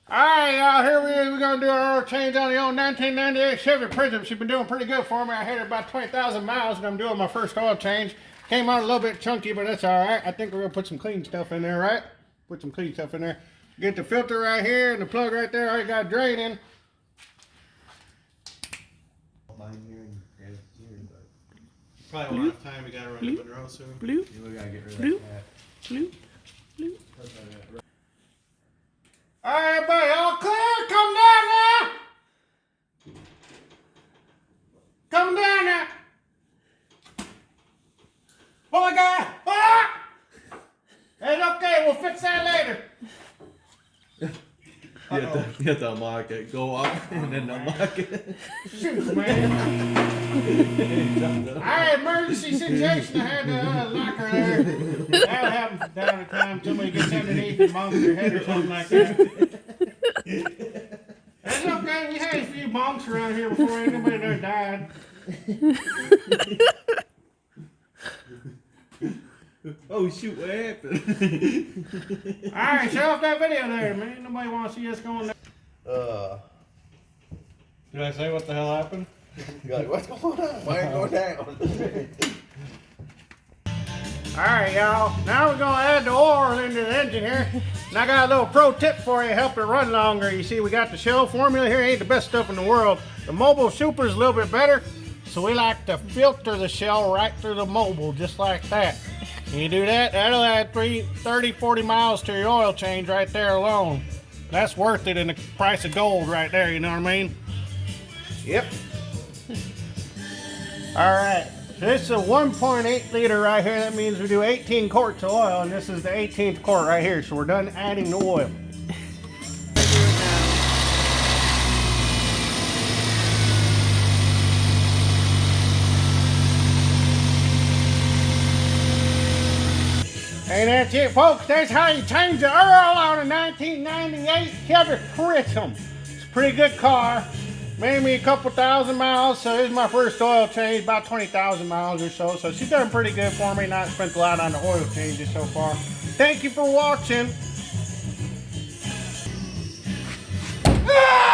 Alright, y'all, here we is. We're going to do our oil change on the old 1998 Chevy Prizm. She's been doing pretty good for me. I had her about 20,000 miles and I'm doing my first oil change. Came out a little bit chunky, but that's alright. I think we're going to put some clean stuff in there, right? Put some clean stuff in there. Get the filter right here and the plug right there. Already got draining. Probably won't have time. We got to run to Monroe soon. Blue. We gotta get rid of Blue. that. Blue. Blue. Alright, everybody, all clear? Come down now! Come down now! Oh my God! Ah! It's okay, we'll fix that later. You have to unlock it. Go up and then unlock it. Shoot, man. Alright, emergency situation. I had to lock her there. That'll happen from time to time. Somebody gets underneath and bonks their head or something like that. That's okay. We had a few bonks around here before anybody there died. Oh shoot, what happened? Alright, show off that video there, man. Nobody wants to see us going there. Did I say what the hell happened? You're like, what's going on? Why ain't going down? Alright, y'all. Now we're going to add the oil into the engine here. And I got a little pro tip for you, help it run longer. You see, we got the Shell formula here. Ain't the best stuff in the world. The Mobile Super is a little bit better. So we like to filter the Shell right through the Mobile, just like that. And you do that, that'll add 30, 40 miles to your oil change right there alone. That's worth it in the price of gold right there, you know what I mean? Yep. Alright, so this is a 1.8 liter right here. That means we do 18 quarts of oil, and this is the 18th quart right here. So we're done adding the oil. And that's it, folks. That's how you change the oil on a 1998 Chevy Prizm. It's a pretty good car. Made me a couple thousand miles, so this is my first oil change, about 20,000 miles or so. So she's done pretty good for me. Not spent a lot on the oil changes so far. Thank you for watching. Ah!